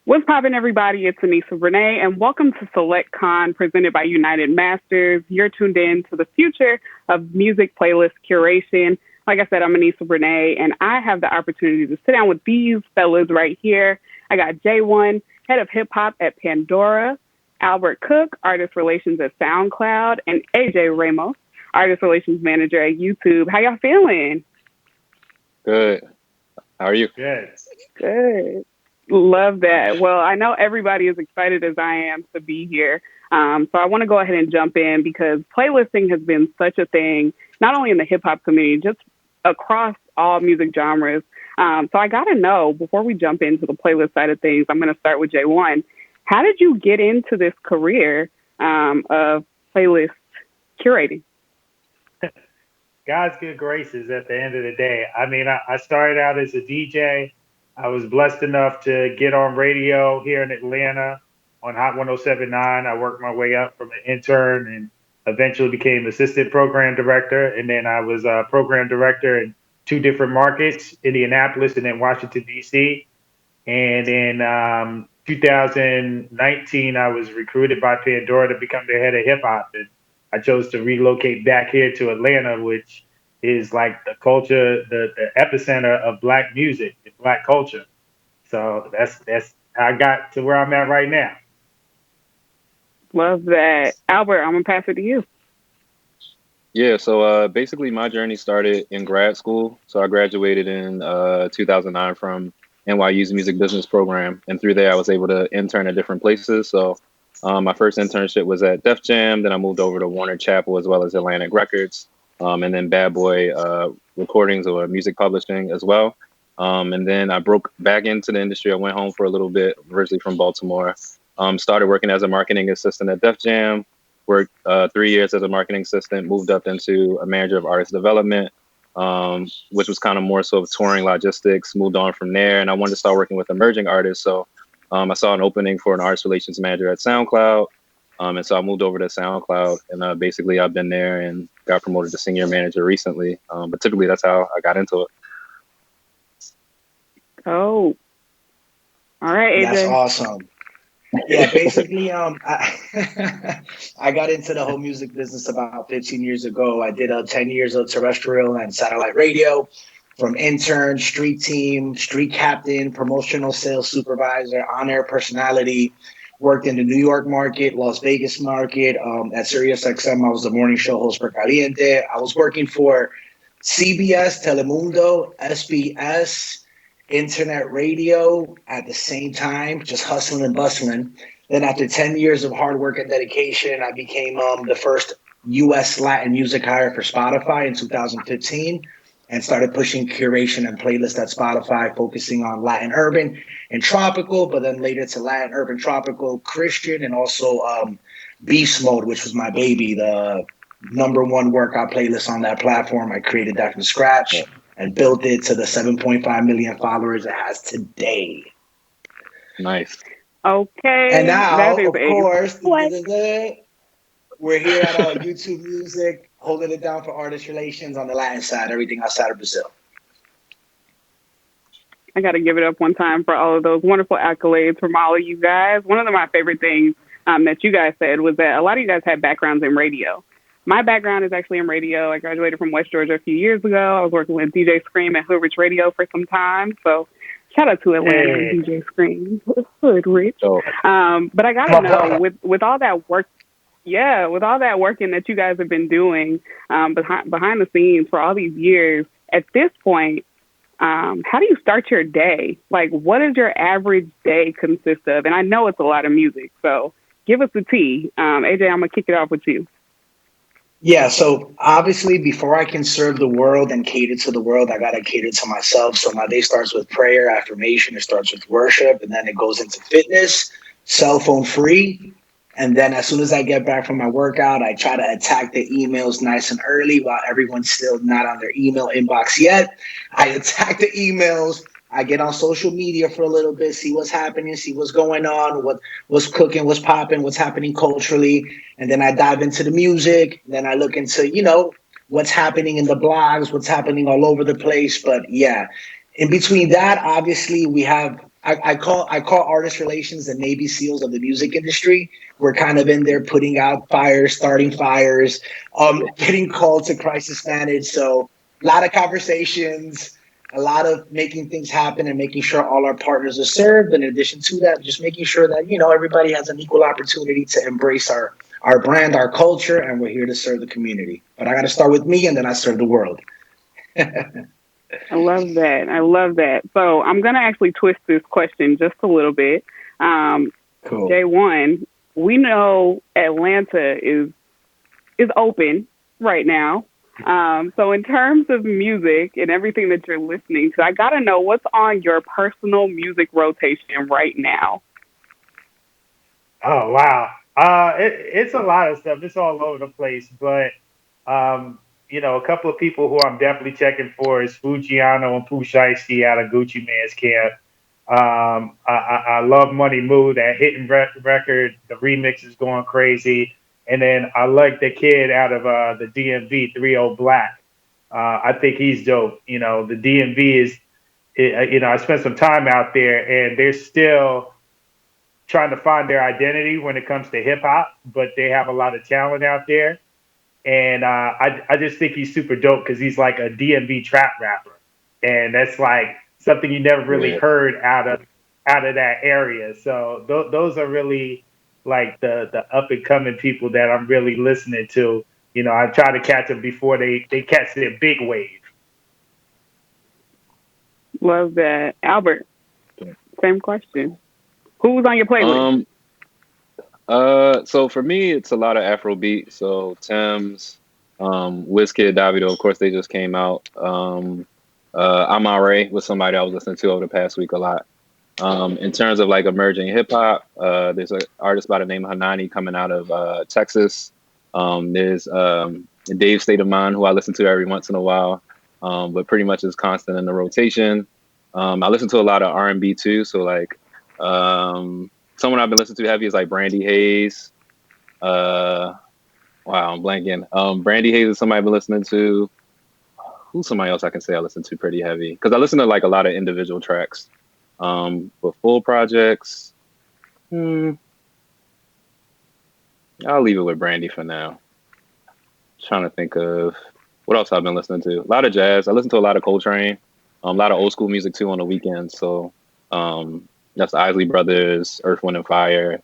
What's poppin', everybody? It's Anissa Renee, and welcome to Select Con presented by United Masters. You're tuned in to the future of music playlist curation. Like I said, I'm Anissa Renee, and I have the opportunity to sit down with these fellas right here. I got J1, head of hip hop at Pandora, Albert Cook, artist relations at Soundcloud, and AJ Ramos, artist relations manager at YouTube. How y'all feeling? Good. How are you? Good. Good. Love that. Well, I know everybody is excited as I am to be here. So I want to go ahead and jump in because playlisting has been such a thing, not only in the hip hop community, just across all music genres. So I got to know, before we jump into the playlist side of things, I'm going to start with J1. How did you get into this career of playlist curating? God's good graces at the end of the day. I mean, I started out as a DJ. I was blessed enough to get on radio here in Atlanta on Hot 1079. I worked my way up from an intern and eventually became assistant program director. And then I was a program director in two different markets, Indianapolis and then Washington, D.C. And in 2019, I was recruited by Pandora to become the head of hip hop. And I chose to relocate back here to Atlanta, which is like the culture, the epicenter of Black music and Black culture. So that's how I got to where I'm at right now. Love that. Albert, I'm going to pass it to you. Yeah, so basically my journey started in grad school. So I graduated in 2009 from NYU's music business program. And through there, I was able to intern at different places. So my first internship was at Def Jam. Then I moved over to Warner Chappell as well as Atlantic Records. And then Bad Boy Recordings or music publishing as well. And then I broke back into the industry. I went home for a little bit, originally from Baltimore. Started working as a marketing assistant at Def Jam. Worked 3 years as a marketing assistant, moved up into a manager of artist development, which was kind of more so of touring logistics, moved on from there. And I wanted to start working with emerging artists. So I saw an opening for an artist relations manager at SoundCloud. And so I moved over to SoundCloud and basically I've been there and got promoted to senior manager recently. But typically that's how I got into it. Oh, all right, AJ. That's awesome. Yeah, basically, I got into the whole music business about 15 years ago. I did 10 years of terrestrial and satellite radio, from intern, street team, street captain, promotional sales supervisor, on-air personality. Worked in the New York market, Las Vegas market. At SiriusXM, I was the morning show host for Caliente. I was working for CBS, Telemundo, SBS, internet radio at the same time, just hustling and bustling. Then after 10 years of hard work and dedication, I became the first U.S. Latin music hire for Spotify in 2015 and started pushing curation and playlist at Spotify, focusing on Latin urban and tropical, but then later to Latin urban tropical, Christian, and also Beast Mode, which was my baby, the #1 workout playlist on that platform. I created that from scratch and built it to the 7.5 million followers it has today. Nice. Okay. And now, that is of course, we're here at YouTube Music, holding it down for artist relations on the Latin side, everything outside of Brazil. I got to give it up one time for all of those wonderful accolades from all of you guys. One of my favorite things that you guys said was that a lot of you guys had backgrounds in radio. My background is actually in radio. I graduated from West Georgia a few years ago. I was working with DJ Scream at Hood Rich Radio for some time. So shout out to Atlanta and DJ Scream, Hood Rich. Oh. But I got to know, with all that work, with all that working that you guys have been doing behind the scenes for all these years, at this point, how do you start your day? Like, what does your average day consist of? And I know it's a lot of music, so give us the tea. AJ, I'm going to kick it off with you. Yeah, so obviously before I can serve the world and cater to the world, I got to cater to myself. So my day starts with prayer, affirmation, it starts with worship, and then it goes into fitness, cell phone free. And then as soon as I get back from my workout, I try to attack the emails nice and early while everyone's still not on their email inbox yet. I attack the emails. I get on social media for a little bit, see what's happening, see what's going on, what's cooking, what's popping, what's happening culturally. And then I dive into the music. Then I look into, what's happening in the blogs, what's happening all over the place. But yeah, in between that, obviously, I call artist relations the Navy SEALs of the music industry. We're kind of in there putting out fires, starting fires, getting called to crisis manage. So a lot of conversations, a lot of making things happen and making sure all our partners are served. And in addition to that, just making sure that, everybody has an equal opportunity to embrace our brand, our culture, and we're here to serve the community. But I got to start with me and then I serve the world. I love that. I love that. So I'm going to actually twist this question just a little bit. Cool. J1, we know Atlanta is open right now. So in terms of music and everything that you're listening to, I got to know what's on your personal music rotation right now. Oh wow. It's a lot of stuff. It's all over the place, but a couple of people who I'm definitely checking for is Fujiano and Pooh Shiesty out of Gucci Man's camp. I love Money Moo, that hitting record. The remix is going crazy, and then I like the kid out of the DMV, 30 Black. I think he's dope. The DMV is, I spent some time out there, and they're still trying to find their identity when it comes to hip hop, but they have a lot of talent out there. And I just think he's super dope because he's like a DMV trap rapper, and that's like something you never really Yeah. heard out of that area. So those are really like the up and coming people that I'm really listening to. I try to catch them before they catch their big wave. Love that. Albert, same question. Who's on your playlist? Um, so for me, it's a lot of Afrobeat. So Thames, Wizkid, Davido, of course, they just came out. I'm Alright was somebody I was listening to over the past week a lot. In terms of like emerging hip hop, there's an artist by the name of Hanani coming out of Texas. There's Dave State of Mind, who I listen to every once in a while, but pretty much is constant in the rotation. I listen to a lot of R&B too, so like someone I've been listening to heavy is like Brandy Hayes. Wow, I'm blanking. Brandy Hayes is somebody I've been listening to. Who's somebody else I can say I listen to pretty heavy? Because I listen to like a lot of individual tracks. But full projects, I'll leave it with Brandy for now. Trying to think of what else I've been listening to. A lot of jazz. I listen to a lot of Coltrane, a lot of old school music too on the weekends. So that's the Isley Brothers, Earth, Wind and Fire.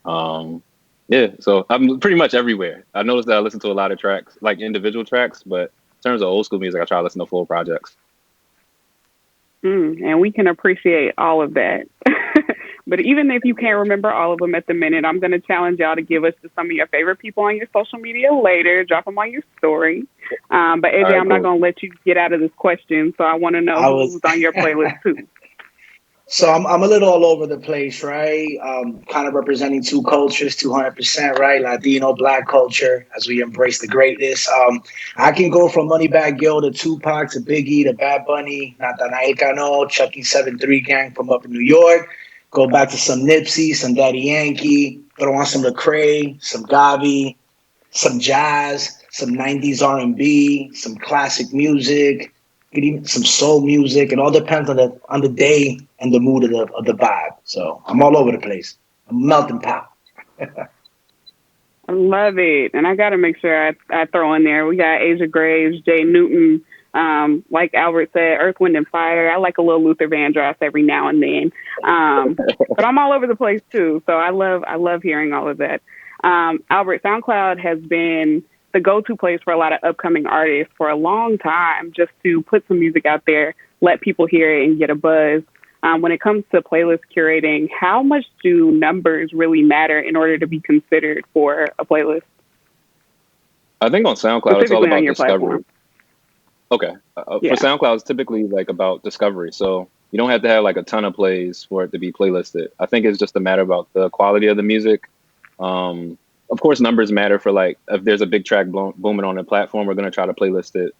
Yeah, so I'm pretty much everywhere. I noticed that I listen to a lot of tracks, like individual tracks, but in terms of old school music, I try to listen to full projects. And we can appreciate all of that. But even if you can't remember all of them at the minute, I'm going to challenge y'all to give us to some of your favorite people on your social media later. Drop them on your story. But AJ, Right, I'm not cool. going to let you get out of this question, so I want to know who's on your playlist too. So I'm a little all over the place, right? Kind of representing two cultures, 200%, right? Latino, Black culture, as we embrace the greatness. I can go from Moneybagg Yo to Tupac to Biggie to Bad Bunny, Nathaniel Cano, Chucky 7-3 Gang from up in New York. Go back to some Nipsey, some Daddy Yankee. Throw on some Lecrae, some Gavi, some jazz, some 90s R&B, some classic music, even some soul music. It all depends on the day and the mood of the vibe. So I'm all over the place. I'm a melting pot. I love it. And I got to make sure I throw in there. We got Asia Graves, Jay Newton, like Albert said, Earth, Wind, and Fire. I like a little Luther Vandross every now and then. But I'm all over the place too. So I love hearing all of that. Albert, SoundCloud has been the go-to place for a lot of upcoming artists for a long time, just to put some music out there, let people hear it and get a buzz. When it comes to playlist curating, how much do numbers really matter in order to be considered for a playlist? I think on SoundCloud, it's all Specifically on about your discovery. platform. Okay. Yeah. For SoundCloud, it's typically like about discovery. So you don't have to have like a ton of plays for it to be playlisted. I think it's just a matter about the quality of the music. Of course, numbers matter for like, if there's a big track booming on the platform, we're going to try to playlist it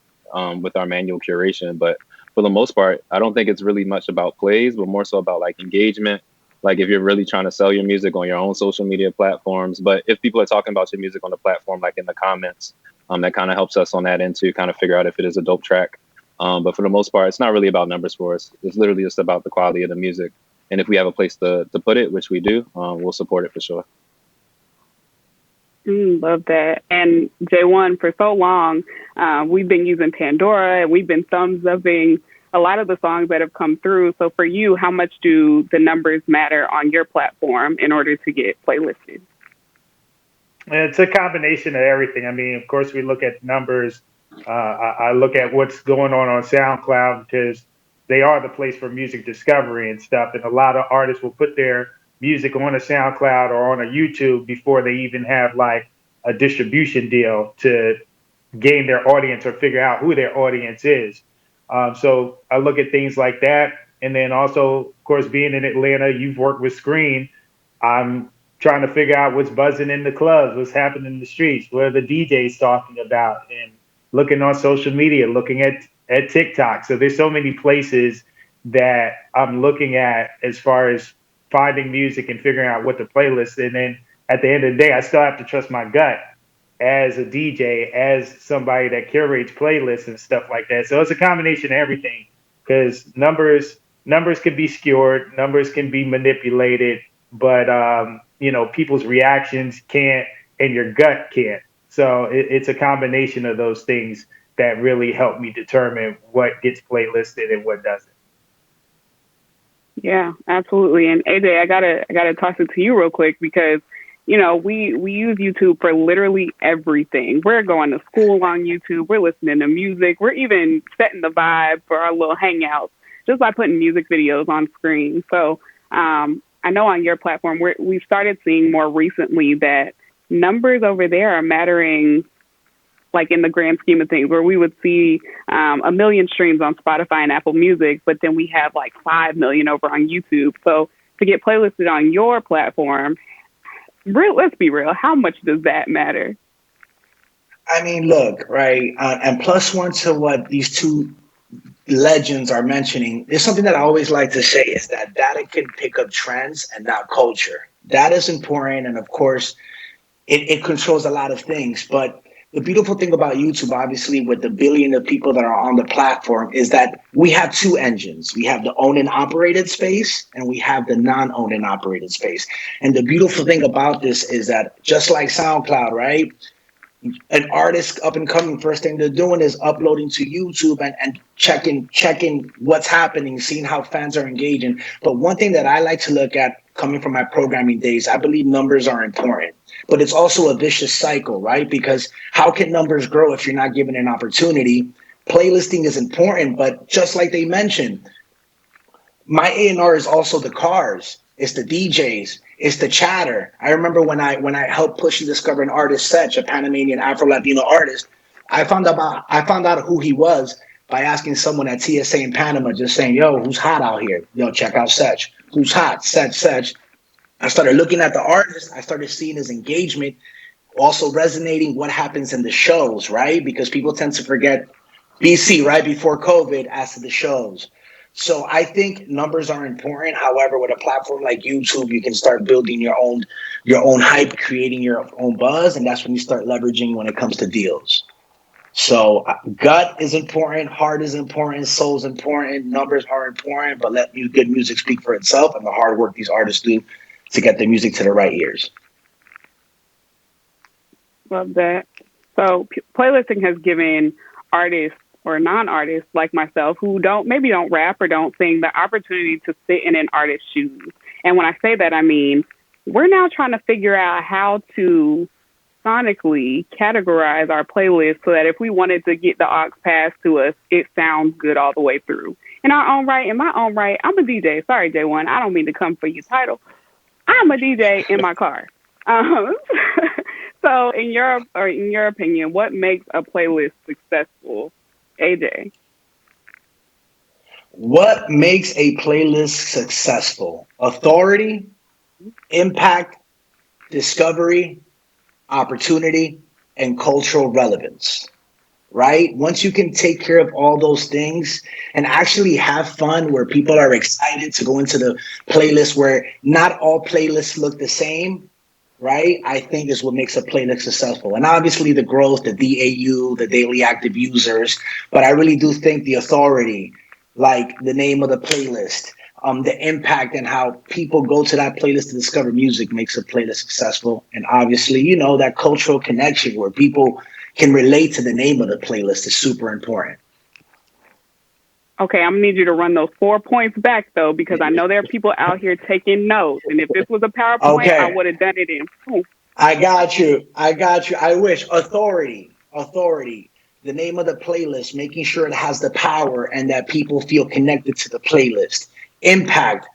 with our manual curation. But for the most part, I don't think it's really much about plays, but more so about like engagement. Like if you're really trying to sell your music on your own social media platforms. But if people are talking about your music on the platform, like in the comments, that kind of helps us on that end to kind of figure out if it is a dope track. But for the most part, it's not really about numbers for us. It's literally just about the quality of the music. And if we have a place to put it, which we do, we'll support it for sure. Love that. And J1, for so long, we've been using Pandora and we've been thumbs upping a lot of the songs that have come through. So for you, how much do the numbers matter on your platform in order to get playlisted? It's a combination of everything. I mean, of course, we look at numbers. I look at what's going on SoundCloud because they are the place for music discovery and stuff. And a lot of artists will put their music on a SoundCloud or on a YouTube before they even have like a distribution deal to gain their audience or figure out who their audience is. So I look at things like that. And then also, of course, being in Atlanta, you've worked with Screen. I'm trying to figure out what's buzzing in the clubs, what's happening in the streets, what are the DJs talking about, and looking on social media, looking at TikTok. So there's so many places that I'm looking at as far as finding music and figuring out what the playlist. And then at the end of the day, I still have to trust my gut as a DJ, as somebody that curates playlists and stuff like that. So it's a combination of everything because numbers can be skewed, numbers can be manipulated, but people's reactions can't, and your gut can't. So it's a combination of those things that really help me determine what gets playlisted and what doesn't. Yeah, absolutely. And AJ, I gotta toss it to you real quick because we use YouTube for literally everything. We're going to school on YouTube. We're listening to music. We're even setting the vibe for our little hangouts just by putting music videos on screen. So I know on your platform, we've started seeing more recently that numbers over there are mattering, like in the grand scheme of things, where we would see 1 million streams on Spotify and Apple Music, but then we have like 5 million over on YouTube. So to get playlisted on your platform, let's be real, how much does that matter? I mean, look, right, and plus one to what these two legends are mentioning, there's something that I always like to say is that data can pick up trends and not culture. Data is important, and of course, it controls a lot of things. But the beautiful thing about YouTube, obviously, with the billion of people that are on the platform, is that we have two engines. We have the owned and operated space, and we have the non-owned and operated space. And the beautiful thing about this is that just like SoundCloud, right? An artist up and coming, first thing they're doing is uploading to YouTube and checking what's happening, seeing how fans are engaging. But one thing that I like to look at coming from my programming days, I believe numbers are important, but it's also a vicious cycle, right? Because how can numbers grow if you're not given an opportunity? Playlisting is important, but just like they mentioned, my A&R is also the cars, it's the DJs, it's the chatter. I remember when I helped push and discover an artist, Setch, a Panamanian Afro-Latino artist, I found out who he was by asking someone at TSA in Panama, just saying, yo, who's hot out here? Yo, check out Setch. Who's hot? Setch. I started looking at the artist. I started seeing his engagement, also resonating what happens in the shows, right? Because people tend to forget BC, right before COVID, as to the shows. So I think numbers are important. However, with a platform like YouTube, you can start building your own hype, creating your own buzz, and that's when you start leveraging when it comes to deals. So gut is important, heart is important, soul is important, numbers are important, but let good music speak for itself and the hard work these artists do to get their music to the right ears. Love that. So playlisting has given artists or non-artists like myself who maybe don't rap or don't sing the opportunity to sit in an artist's shoes. And when I say that, I mean, we're now trying to figure out how to sonically categorize our playlist so that if we wanted to get the aux passed to us, it sounds good all the way through. In my own right, I'm a DJ. Sorry, J1, I don't mean to come for your title. I'm a DJ in my car. So in your opinion, what makes a playlist successful? AJ. What makes a playlist successful? Authority, impact, discovery, opportunity, and cultural relevance, right? Once you can take care of all those things and actually have fun where people are excited to go into the playlist where not all playlists look the same, right? I think is what makes a playlist successful. And obviously the growth, the DAU, the daily active users, but I really do think the authority, like the name of the playlist, the impact and how people go to that playlist to discover music makes a playlist successful. And obviously, that cultural connection where people can relate to the name of the playlist is super important. Okay, I'm gonna need you to run those 4 points back though, because I know there are people out here taking notes. And if this was a PowerPoint, I Okay. would have done it in. I got you. I wish. Authority. The name of the playlist, making sure it has the power and that people feel connected to the playlist. Impact.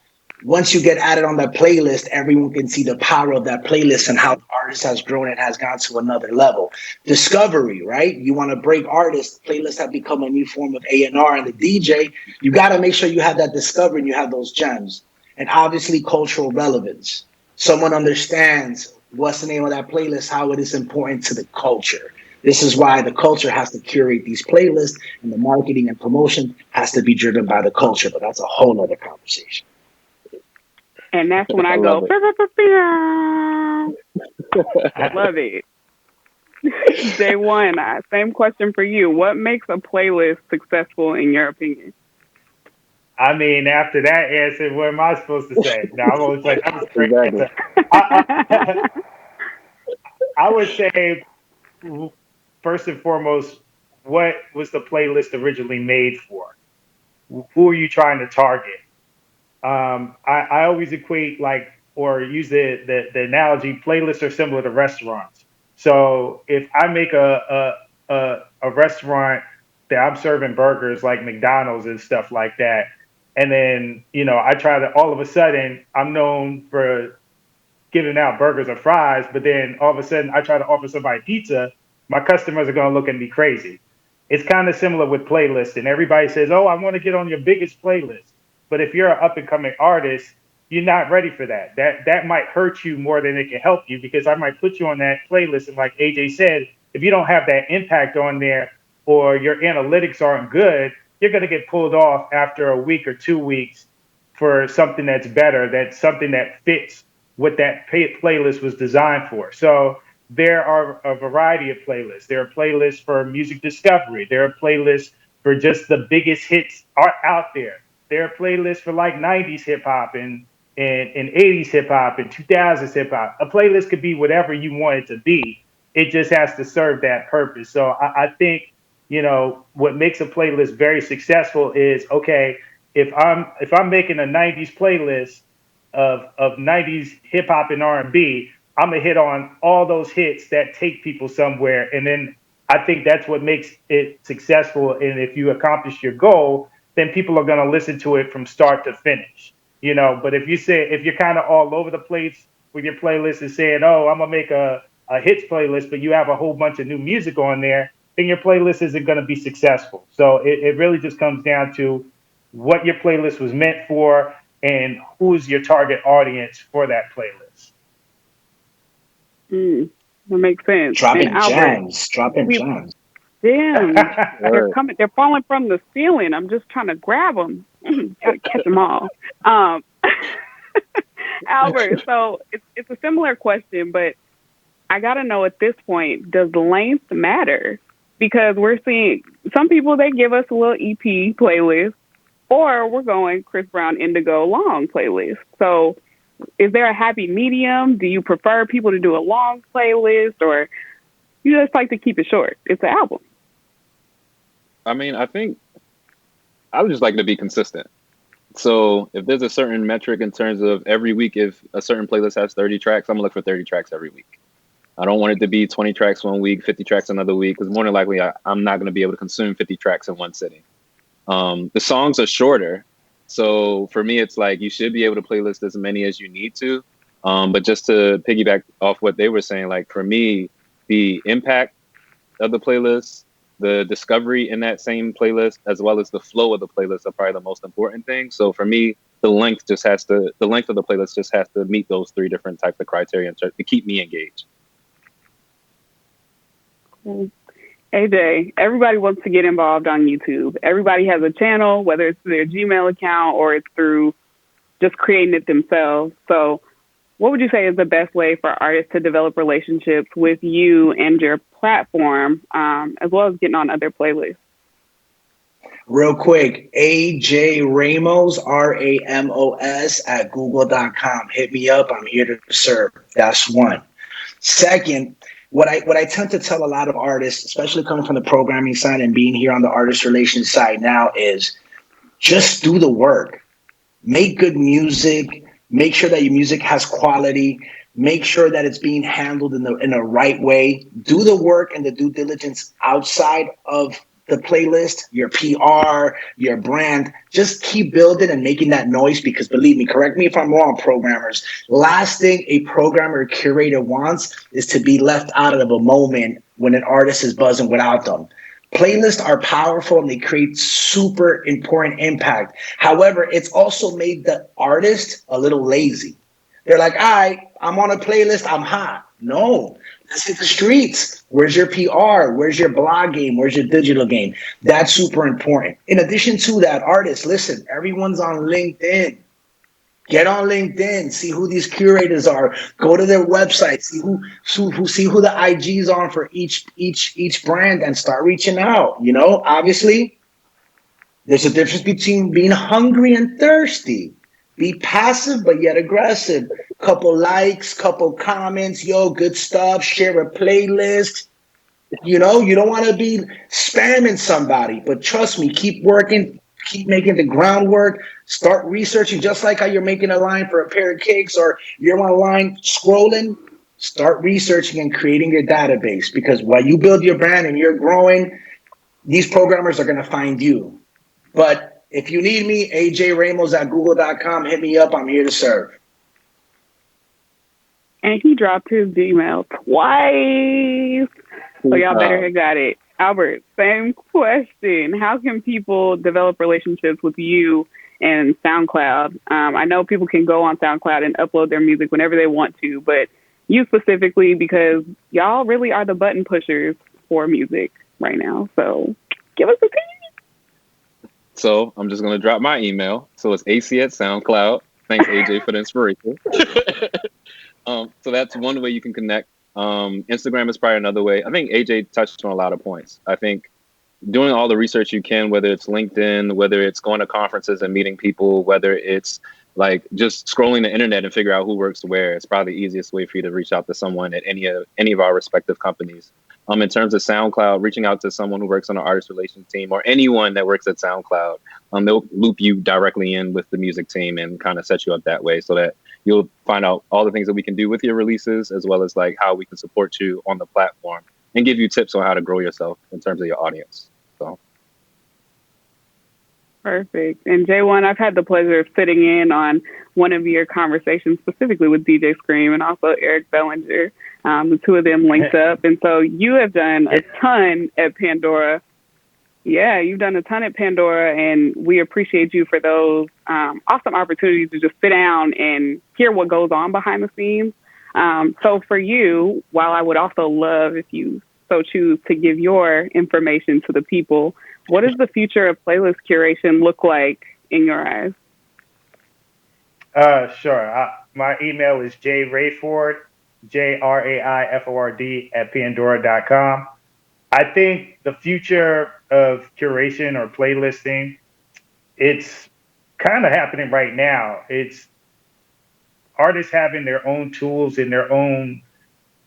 Once you get added on that playlist, everyone can see the power of that playlist and how the artist has grown and has gone to another level. Discovery, right? You want to break artists. Playlists have become a new form of A&R and the DJ. You got to make sure you have that discovery and you have those gems. And obviously, cultural relevance. Someone understands what's the name of that playlist, how it is important to the culture. This is why the culture has to curate these playlists and the marketing and promotion has to be driven by the culture. But that's a whole other conversation. And that's when I go, I love it. Day one, same question for you. What makes a playlist successful in your opinion? I mean, after that answer, what am I supposed to say? No, I'm gonna say that was a great Exactly. answer. I would say first and foremost, what was the playlist originally made for? Who are you trying to target? I always equate or use the analogy, playlists are similar to restaurants. So if I make a restaurant that I'm serving burgers like McDonald's and stuff like that, and then I try to, all of a sudden I'm known for giving out burgers or fries, but then all of a sudden I try to offer somebody pizza, my customers are going to look at me crazy. It's kind of similar with playlists, and everybody says, "Oh, I want to get on your biggest playlist." But if you're an up and coming artist, you're not ready for that. That might hurt you more than it can help you, because I might put you on that playlist, and like AJ said, if you don't have that impact on there or your analytics aren't good, you're going to get pulled off after a week or 2 weeks for something that's better, that's something that fits what that playlist was designed for. So there are a variety of playlists. There are playlists for music discovery. There are playlists for just the biggest hits are out there. There are playlists for like 90s hip hop and 80s hip hop and 2000s hip hop. A playlist could be whatever you want it to be. It just has to serve that purpose. So I think, what makes a playlist very successful is, okay, if I'm making a 90s playlist of 90s hip hop and R&B, I'm gonna hit on all those hits that take people somewhere, and then I think that's what makes it successful. And if you accomplish your goal, then people are gonna listen to it from start to finish. But if you're kind of all over the place with your playlist and saying, "Oh, I'm gonna make a hits playlist," but you have a whole bunch of new music on there, then your playlist isn't gonna be successful. So it really just comes down to what your playlist was meant for and who's your target audience for that playlist. That makes sense. And Dropping Albert, gems. damn, they're Word. coming. They're falling from the ceiling. I'm just trying to grab them. Gotta catch them all. Um, Albert, so it's a similar question, but I gotta know at this point, does length matter? Because we're seeing some people, they give us a little EP playlist, or we're going Chris Brown Indigo long playlist. So is there a happy medium? Do you prefer people to do a long playlist, or you just like to keep it short? It's an album. I mean, I think I would just like to be consistent. So if there's a certain metric in terms of every week, if a certain playlist has 30 tracks, I'm gonna look for 30 tracks every week. I don't want it to be 20 tracks one week, 50 tracks another week, because more than likely I'm not going to be able to consume 50 tracks in one sitting. The songs are shorter. So for me, it's like you should be able to playlist as many as you need to. But just to piggyback off what they were saying, like for me, the impact of the playlist, the discovery in that same playlist, as well as the flow of the playlist are probably the most important thing. So for me, the length of the playlist just has to meet those three different types of criteria to keep me engaged. AJ, everybody wants to get involved on YouTube. Everybody has a channel, whether it's through their Gmail account or it's through just creating it themselves. So what would you say is the best way for artists to develop relationships with you and your platform, as well as getting on other playlists? Real quick, AJ Ramos, Ramos at google.com. Hit me up. I'm here to serve. That's one. Second, what I tend to tell a lot of artists, especially coming from the programming side and being here on the artist relations side now, is just do the work. Make good music. Make sure that your music has quality. Make sure that it's being handled in the right way. Do the work and the due diligence outside of the playlist, your PR, your brand. Just keep building and making that noise because believe me, correct me if I'm wrong, programmers. Last thing a programmer or curator wants is to be left out of a moment when an artist is buzzing without them. Playlists are powerful and they create super important impact. However, it's also made the artist a little lazy. They're like, all right, I'm on a playlist, I'm hot. No, let's hit the streets. Where's your PR? Where's your blog game? Where's your digital game? That's super important. In addition to that, artists, listen, everyone's on LinkedIn. Get on LinkedIn, see who these curators are. Go to their website, see who the IGs are for each brand, and start reaching out. You know, obviously, there's a difference between being hungry and thirsty. Be passive but yet aggressive. Couple likes, couple comments, yo, good stuff. Share a playlist. You know, you don't want to be spamming somebody, but trust me, keep working, keep making the groundwork, start researching, just like how you're making a line for a pair of cakes or you're on a line scrolling, start researching and creating your database because while you build your brand and you're growing, these programmers are going to find you. But if you need me, AJ Ramos at google.com, hit me up. I'm here to serve. And he dropped his Gmail twice. So y'all better have got it. Albert, same question. How can people develop relationships with you and SoundCloud? I know people can go on SoundCloud and upload their music whenever they want to, but you specifically because y'all really are the button pushers for music right now. So give us a tip. So I'm just going to drop my email. So it's AC at SoundCloud. Thanks, AJ, for the inspiration. So that's one way you can connect. Instagram is probably another way. I think AJ touched on a lot of points. I think doing all the research you can, whether it's LinkedIn, whether it's going to conferences and meeting people, whether it's like just scrolling the internet and figure out who works where, it's probably the easiest way for you to reach out to someone at any of our respective companies. In terms of SoundCloud, reaching out to someone who works on an artist relations team or anyone that works at SoundCloud, they'll loop you directly in with the music team and kind of set you up that way so that you'll find out all the things that we can do with your releases, as well as like how we can support you on the platform and give you tips on how to grow yourself in terms of your audience. So. Perfect. And J1, I've had the pleasure of sitting in on one of your conversations, specifically with DJ Scream and also Eric Bellinger. The two of them linked up. And so you have done a ton at Pandora. Yeah, you've done a ton at Pandora, and we appreciate you for those awesome opportunities to just sit down and hear what goes on behind the scenes. So for you, while I would also love if you so choose to give your information to the people, what does the future of playlist curation look like in your eyes? Sure. My email is jrayford, JRAIFORD at Pandora.com. I think the future of curation or playlisting, it's kind of happening right now. It's artists having their own tools and their own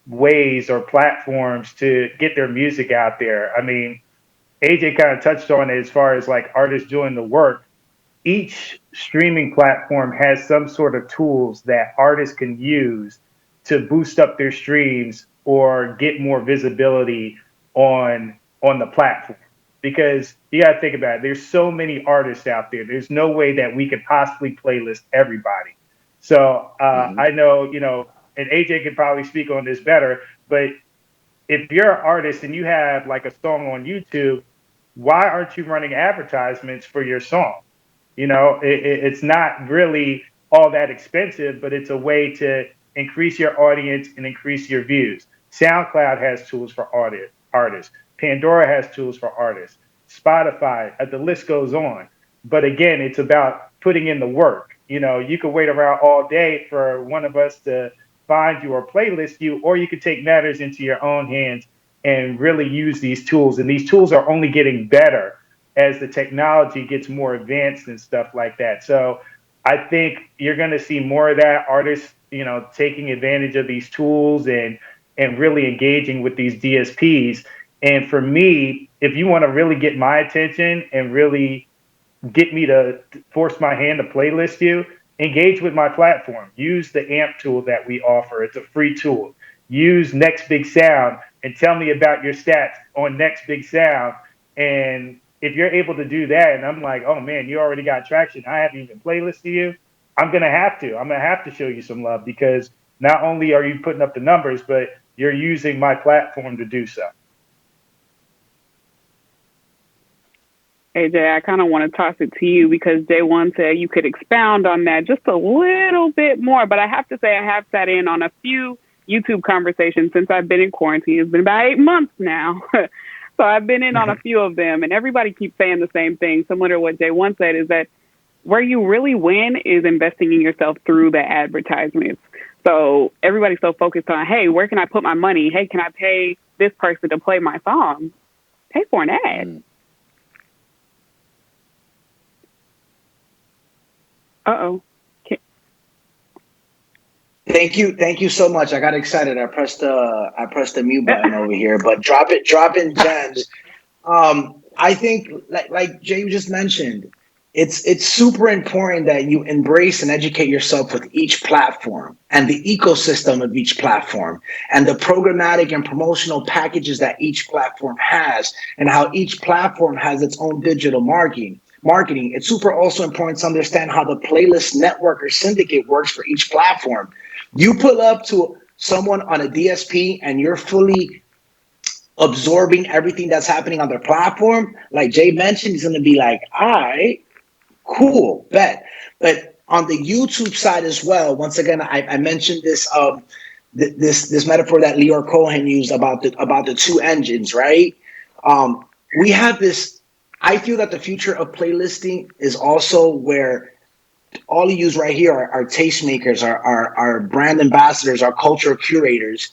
ways or platforms to get their music out there. I mean, AJ kind of touched on it as far as like artists doing the work. Each streaming platform has some sort of tools that artists can use to boost up their streams or get more visibility on the platform. Because you got to think about it, there's so many artists out there. There's no way that we could possibly playlist everybody. So I know, and AJ could probably speak on this better, but if you're an artist and you have like a song on YouTube, why aren't you running advertisements for your song? It's not really all that expensive, but it's a way to increase your audience and increase your views. SoundCloud has tools for artists. Pandora has tools for artists. Spotify, the list goes on. But again, it's about putting in the work. You could wait around all day for one of us to find you or playlist you, or you could take matters into your own hands and really use these tools. And these tools are only getting better as the technology gets more advanced and stuff like that. So I think you're going to see more of that, artists, taking advantage of these tools and really engaging with these DSPs. And for me, if you want to really get my attention and really get me to force my hand to playlist you, engage with my platform. Use the AMP tool that we offer. It's a free tool. Use Next Big Sound and tell me about your stats on Next Big Sound. And if you're able to do that, and I'm like, oh man, you already got traction. I haven't even playlisted you. I'm gonna have to. I'm gonna have to show you some love because not only are you putting up the numbers, but you're using my platform to do so. AJ, I kind of want to toss it to you because J1 said you could expound on that just a little bit more. But I have to say, I have sat in on a few YouTube conversations since I've been in quarantine. It's been about 8 months now. So I've been in on a few of them, and everybody keeps saying the same thing, similar to what J1 said, is that where you really win is investing in yourself through the advertisements. So everybody's so focused on, hey, where can I put my money? Hey, can I pay this person to play my song? Pay for an ad. Uh-oh. Thank you so much. I got excited. I pressed the mute button over here, but dropping gems. I think like Jay just mentioned, it's super important that you embrace and educate yourself with each platform and the ecosystem of each platform and the programmatic and promotional packages that each platform has and how each platform has its own digital marketing. It's super also important to understand how the playlist network or syndicate works for each platform. You pull up to someone on a DSP and you're fully absorbing everything that's happening on their platform. Like Jay mentioned, he's going to be like, all right, cool, bet. But on the YouTube side as well, once again, I mentioned this this metaphor that Leor Cohen used about the two engines, right? We have this. I feel that the future of playlisting is also where all you use right here are tastemakers, our brand ambassadors, our cultural curators.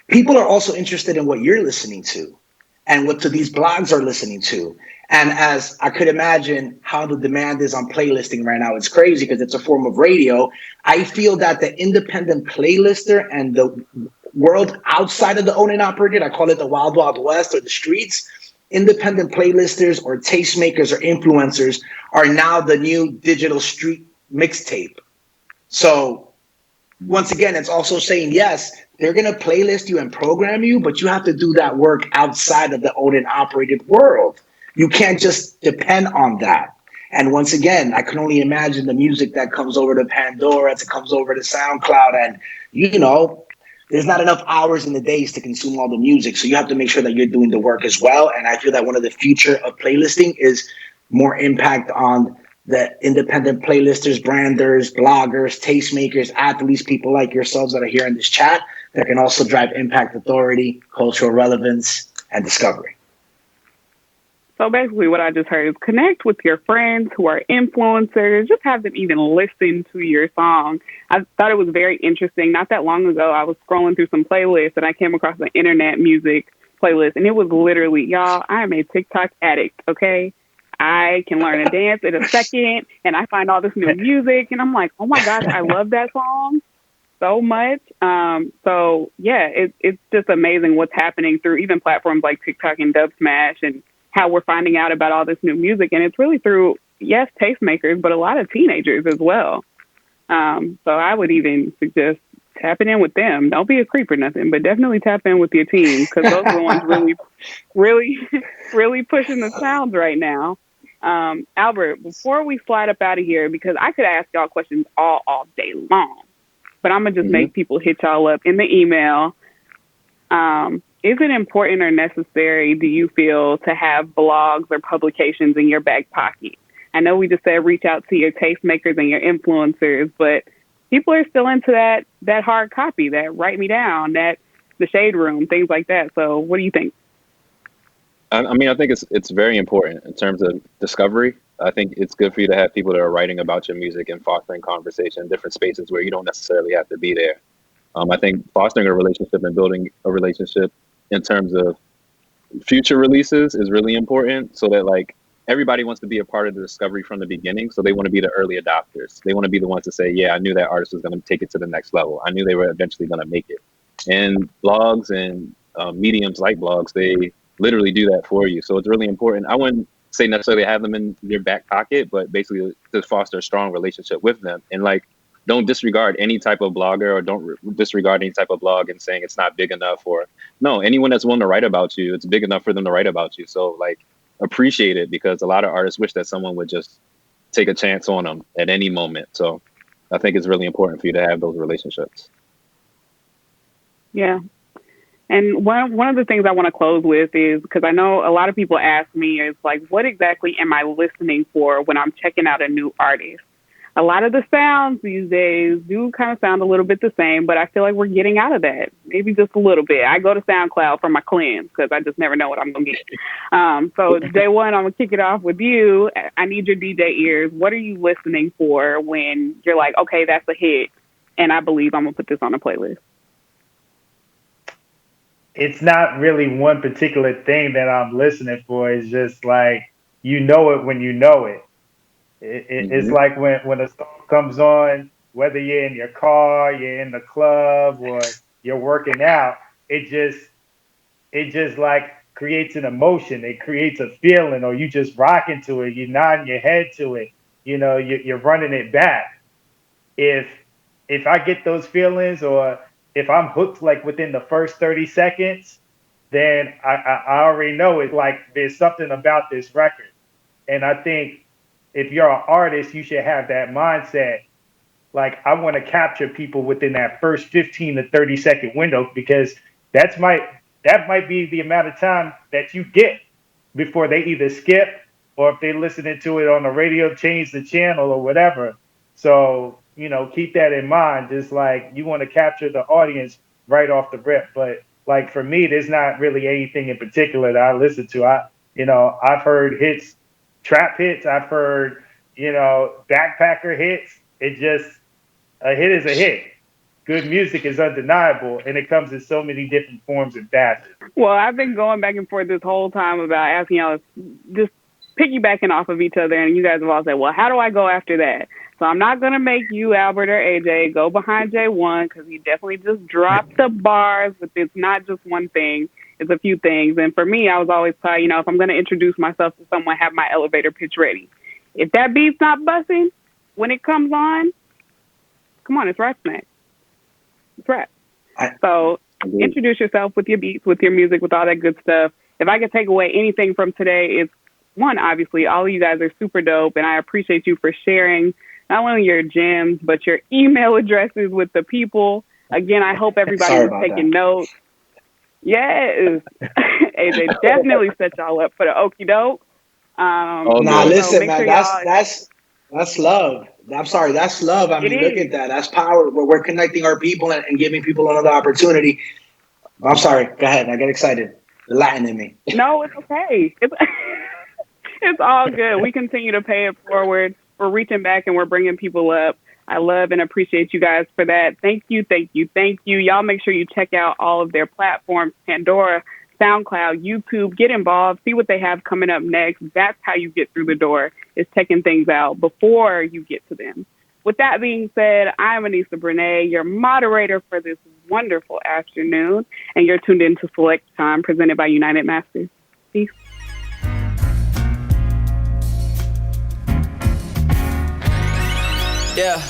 People are also interested in what you're listening to and what these blogs are listening to. And as I could imagine how the demand is on playlisting right now, it's crazy because it's a form of radio. I feel that the independent playlister and the world outside of the owned and operated, I call it the wild, wild west or the streets, independent playlisters or tastemakers or influencers are now the new digital street mixtape. So once again, it's also saying, yes, they're going to playlist you and program you, but you have to do that work outside of the owned and operated world. You can't just depend on that. And once again, I can only imagine the music that comes over to Pandora, that comes over to SoundCloud, and there's not enough hours in the days to consume all the music. So you have to make sure that you're doing the work as well. And I feel that one of the future of playlisting is more impact on the independent playlisters, branders, bloggers, tastemakers, athletes, people like yourselves that are here in this chat that can also drive impact, authority, cultural relevance, and discovery. So basically what I just heard is connect with your friends who are influencers. Just have them even listen to your song. I thought it was very interesting. Not that long ago, I was scrolling through some playlists and I came across an internet music playlist. And it was literally, y'all, I am a TikTok addict, okay? I can learn a dance in a second and I find all this new music. And I'm like, oh my gosh, I love that song so much. So yeah, it's just amazing what's happening through even platforms like TikTok and Dub Smash and how we're finding out about all this new music. And it's really through, yes, tastemakers, but a lot of teenagers as well. So I would even suggest tapping in with them. Don't be a creep or nothing, but definitely tap in with your team because those are the ones really pushing the sounds right now. Albert, before we slide up out of here, because I could ask y'all questions all day long, but I'm going to just make people hit y'all up in the email. Is it important or necessary, do you feel, to have blogs or publications in your back pocket? I know we just said reach out to your tastemakers and your influencers, but people are still into that hard copy, that write me down, that the shade room, things like that. So what do you think? I mean, I think it's very important in terms of discovery. I think it's good for you to have people that are writing about your music and fostering conversation in different spaces where you don't necessarily have to be there. I think fostering a relationship and building a relationship in terms of future releases is really important so that like everybody wants to be a part of the discovery from the beginning. So they want to be the early adopters. They want to be the ones to say, yeah, I knew that artist was going to take it to the next level. I knew they were eventually going to make it. And blogs and mediums like blogs, they literally do that for you. So it's really important. I wouldn't say necessarily have them in your back pocket, but basically to foster a strong relationship with them. And like, don't disregard any type of blogger, or don't disregard any type of blog and saying it's not big enough, or no, anyone that's willing to write about you, it's big enough for them to write about you. So like, appreciate it, because a lot of artists wish that someone would just take a chance on them at any moment. So I think it's really important for you to have those relationships. Yeah. And one of the things I want to close with is, because I know a lot of people ask me, is like, what exactly am I listening for when I'm checking out a new artist? A lot of the sounds these days do kind of sound a little bit the same, but I feel like we're getting out of that, maybe just a little bit. I go to Soundcloud for my cleanse because I just never know what I'm going to get. So day one, I'm going to kick it off with you. I need your DJ ears. What are you listening for when you're like, okay, that's a hit, and I believe I'm going to put this on a playlist? It's not really one particular thing that I'm listening for. It's just like, you know it when you know it. It's like when a song comes on, whether you're in your car, you're in the club, or you're working out, it just like creates an emotion. It creates a feeling, or you just rocking to it. You're nodding your head to it. You know, you're running it back. If I get those feelings, or if I'm hooked like within the first 30 seconds, then I already know it. Like, there's something about this record. And I think if you're an artist, you should have that mindset. Like, I want to capture people within that first 15 to 30-second window, because that might be the amount of time that you get before they either skip, or if they're listening to it on the radio, change the channel or whatever. So, you know, keep that in mind. Just like, you want to capture the audience right off the rip. But like, for me, there's not really anything in particular that I listen to. I've heard hits, trap hits. I've heard, backpacker hits. A hit is a hit. Good music is undeniable, and it comes in so many different forms and facets. Well, I've been going back and forth this whole time about asking y'all, just piggybacking off of each other, and you guys have all said, well, how do I go after that? So I'm not going to make you, Albert or AJ, go behind J1, because he definitely just dropped the bars, but it's not just one thing. It's a few things. And for me, I was always taught, if I'm going to introduce myself to someone, have my elevator pitch ready. If that beat's not busting when it comes on, come on, it's rap snack. It's rap. So introduce yourself with your beats, with your music, with all that good stuff. If I could take away anything from today, it's one, obviously, all of you guys are super dope, and I appreciate you for sharing not only your gems, but your email addresses with the people. Again, I hope everybody is taking notes. Yes. AJ definitely set y'all up for the okie doke. Listen, man, that's love. I'm sorry, that's love. I mean, look at that. That's power. We're connecting our people and giving people another opportunity. I'm sorry. Go ahead. I get excited. The Latin in me. No, it's okay. It's all good. We continue to pay it forward. We're reaching back and we're bringing people up. I love and appreciate you guys for that. Thank you, thank you, thank you. Y'all make sure you check out all of their platforms, Pandora, SoundCloud, YouTube. Get involved. See what they have coming up next. That's how you get through the door, is checking things out before you get to them. With that being said, I'm Anissa Brene, your moderator for this wonderful afternoon, and you're tuned in to Select Time, presented by United Masters. Peace. Yeah.